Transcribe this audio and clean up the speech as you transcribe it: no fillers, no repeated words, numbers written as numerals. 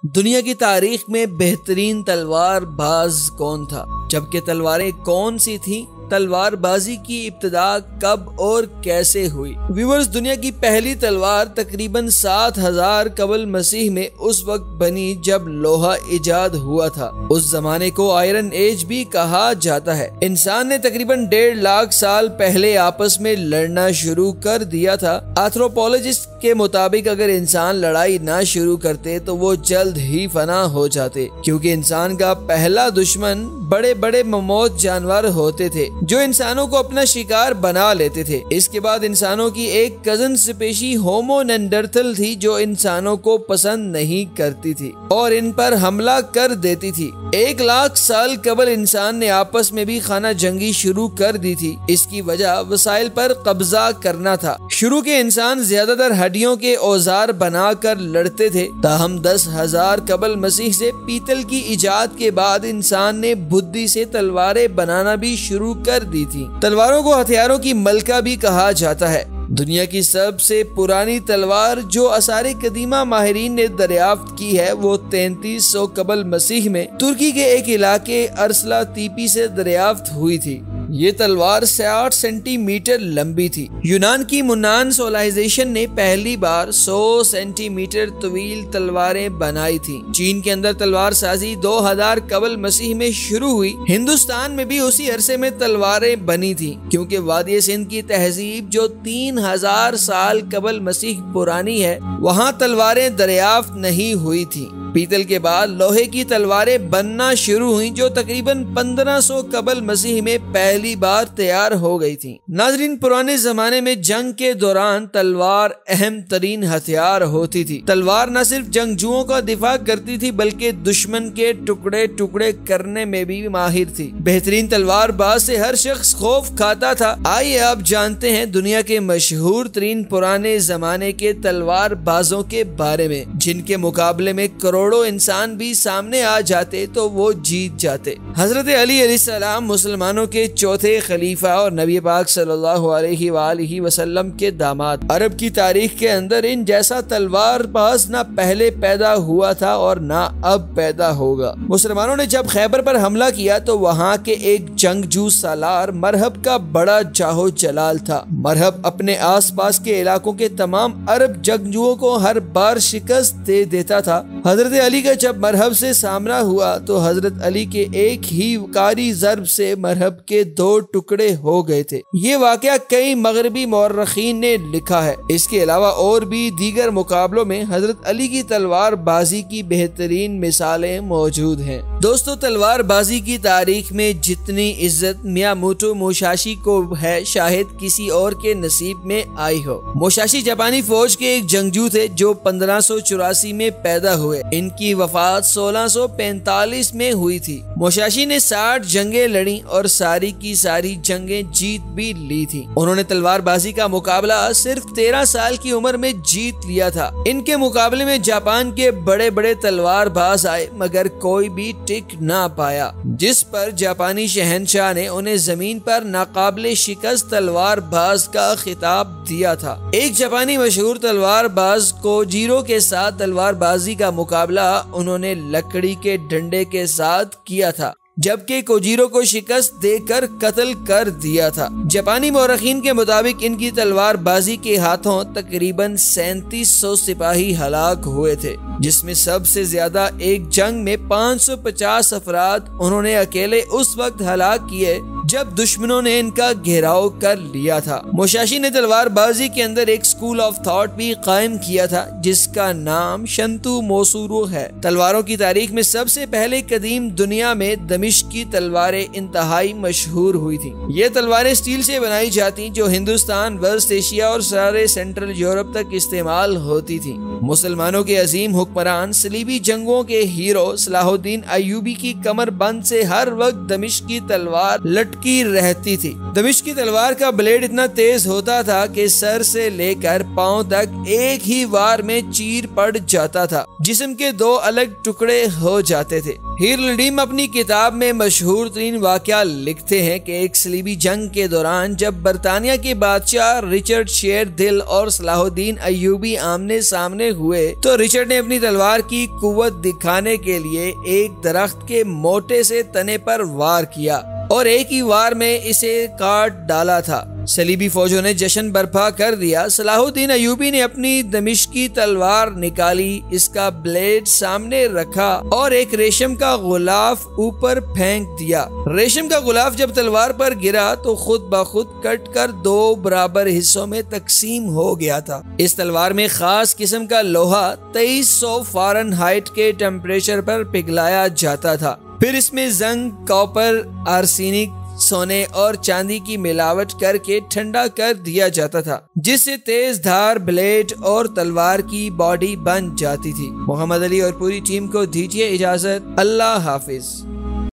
दुनिया की तारीख में बेहतरीन तलवार बाज कौन था, जबकि तलवारें कौन सी थीं, तलवारबाजी की इब्तिदा कब और कैसे हुई। व्यूअर्स, दुनिया की पहली तलवार तकरीबन 7000 कबल मसीह में उस वक्त बनी जब लोहा इजाद हुआ था। उस जमाने को आयरन एज भी कहा जाता है। इंसान ने तकरीबन 1.5 लाख साल पहले आपस में लड़ना शुरू कर दिया था। एंथ्रोपोलॉजिस्ट के मुताबिक अगर इंसान लड़ाई ना शुरू करते तो वो जल्द ही फना हो जाते, क्योंकि इंसान का पहला दुश्मन बड़े बड़े ममौत जानवर होते थे जो इंसानों को अपना शिकार बना लेते थे। इसके बाद इंसानों की एक कजन स्पेशी होमो नेंडरथल थी जो इंसानों को पसंद नहीं करती थी और इन पर हमला कर देती थी। 1 लाख साल कबल इंसान ने आपस में भी खाना जंगी शुरू कर दी थी। इसकी वजह वसाइल पर कब्जा करना था। शुरू के इंसान ज्यादातर हड्डियों के औजार बनाकर लड़ते थे। ताहम 10,000 कबल मसीह से पीतल की इजाद के बाद इंसान ने बुद्धि से तलवारें बनाना भी शुरू कर दी थी। तलवारों को हथियारों की मलका भी कहा जाता है। दुनिया की सबसे पुरानी तलवार जो आसारे कदीमा माहिरीन ने दरियाफ्त की है वो 3300 कबल मसीह में तुर्की के एक इलाके अरसला तीपी से दरियाफ्त हुई थी। ये तलवार 60 सेंटीमीटर लंबी थी। यूनान की मुनान सिविलाइजेशन ने पहली बार 100 सेंटीमीटर तवील तलवारें बनाई थी। चीन के अंदर तलवार साजी 2000 कबल मसीह में शुरू हुई। हिंदुस्तान में भी उसी अरसे में तलवारें बनी थी, क्योंकि वादी सिंध की तहजीब जो 3000 साल कबल मसीह पुरानी है, वहाँ तलवारें दरियाफ्त नहीं हुई थी। पीतल के बाद लोहे की तलवारें बनना शुरू हुई जो तकरीबन 1500 कबल मसीह में पहली बार तैयार हो गई थी। नाजरीन, पुराने जमाने में जंग के दौरान तलवार अहम तरीन हथियार होती थी। तलवार न सिर्फ जंगजुओं का दिफा करती थी बल्कि दुश्मन के टुकड़े टुकड़े करने में भी माहिर थी। बेहतरीन तलवारबाज से हर शख्स खौफ खाता था। आइए आप जानते हैं दुनिया के मशहूर तरीन पुराने जमाने के तलवारबाजों के बारे में, जिनके मुकाबले में करोड़ों इंसान भी सामने आ जाते तो वो जीत जाते। हजरत अली अलैहिस्सलाम मुसलमानों के चौथे खलीफा और नबी पाक सल्लल्लाहु अलैहि वसल्लम के दामाद। अरब की तारीख के अंदर इन जैसा तलवारबाज ना पहले पैदा हुआ था और ना अब पैदा होगा। मुसलमानों ने जब खैबर पर हमला किया तो वहाँ के एक जंगजू सालार मरहब का बड़ा जाहो जलाल था। मरहब अपने आस पास के इलाकों के तमाम अरब जंगजुओं को हर बार शिकस्त दे देता था। हजरत अली का जब मरहब से सामना हुआ तो हजरत अली के एक ही कारी ज़र्ब से मरहब के 2 टुकड़े हो गए थे। ये वाकया कई मगरबी मौर्रखीन ने लिखा है। इसके अलावा और भी दीगर मुकाबलों में हजरत अली की तलवार बाजी की बेहतरीन मिसालें मौजूद हैं। दोस्तों, तलवार बाजी की तारीख में जितनी इज्जत मियामोटो मुसाशी को है, शायद किसी और के नसीब में आई हो। मुसाशी जापानी फौज के एक जंगजू थे जो 1584 में पैदा हुए। इनकी वफात 1645 में हुई थी। मुसाशी ने 60 जंगें लड़ी और सारी की सारी जंगें जीत भी ली थी। उन्होंने तलवारबाजी का मुकाबला सिर्फ 13 साल की उम्र में जीत लिया था। इनके मुकाबले में जापान के बड़े बड़े तलवारबाज आए मगर कोई भी टिक ना पाया, जिस पर जापानी शहंशाह ने उन्हें जमीन पर नाकाबिले शिकस्त तलवारबाज का खिताब दिया था। एक जापानी मशहूर तलवारबाज कोजीरो के साथ तलवारबाजी का मुकाबला उन्होंने लकड़ी के डंडे के साथ किया था, जबकि कोजीरो को शिकस्त देकर कत्ल कर दिया था। जापानी मौरखीन के मुताबिक इनकी तलवारबाजी के हाथों तकरीबन 3700 सिपाही हलाक हुए थे, जिसमें सबसे ज्यादा एक जंग में 550 अफराद उन्होंने अकेले उस वक्त हलाक किए जब दुश्मनों ने इनका घेराव कर लिया था। मुसाशी ने तलवारबाजी के अंदर एक स्कूल ऑफ थॉट भी कायम किया था जिसका नाम शंतु मोसूरो है। तलवारों की तारीख में सबसे पहले कदीम दुनिया में दमिश्क की तलवारें इंतहाई मशहूर हुई थी। ये तलवारें स्टील से बनाई जाती जो हिंदुस्तान, वेस्ट एशिया और सारे सेंट्रल यूरोप तक इस्तेमाल होती थी। मुसलमानों के अजीम हुक्मरान सलीबी जंगों के हीरो सलाहुद्दीन अय्यूबी की कमर बंद से हर वक्त दमिश्क की तलवार लटक लटकी रहती थी। दमिश्क की तलवार का ब्लेड इतना तेज होता था कि सर से लेकर पांव तक एक ही वार में चीर पड़ जाता था, जिस्म के दो अलग टुकड़े हो जाते थे। हीरल्डीम अपनी किताब में मशहूर तरीन वाकया लिखते हैं कि एक सलीबी जंग के दौरान जब बरतानिया के बादशाह रिचर्ड शेर दिल और सलाहुद्दीन अय्यूबी आमने सामने हुए तो रिचर्ड ने अपनी तलवार की कुव्वत दिखाने के लिए एक दरख्त के मोटे से तने पर वार किया और एक ही वार में इसे काट डाला था। सलीबी फौजों ने जश्न बर्पा कर दिया। सलाहुद्दीन अय्यूबी ने अपनी दमिश्की तलवार निकाली, इसका ब्लेड सामने रखा और एक रेशम का गुलाफ ऊपर फेंक दिया। रेशम का गुलाफ जब तलवार पर गिरा तो खुद ब खुद कट कर 2 बराबर हिस्सों में तकसीम हो गया था। इस तलवार में खास किस्म का लोहा 2300 फ़ारेनहाइट के टेम्परेचर पर पिघलाया जाता था। फिर इसमें जंग, कॉपर, आर्सेनिक, सोने और चांदी की मिलावट करके ठंडा कर दिया जाता था, जिससे तेज धार ब्लेड और तलवार की बॉडी बन जाती थी। मोहम्मद अली और पूरी टीम को दीजिए इजाजत। अल्लाह हाफिज।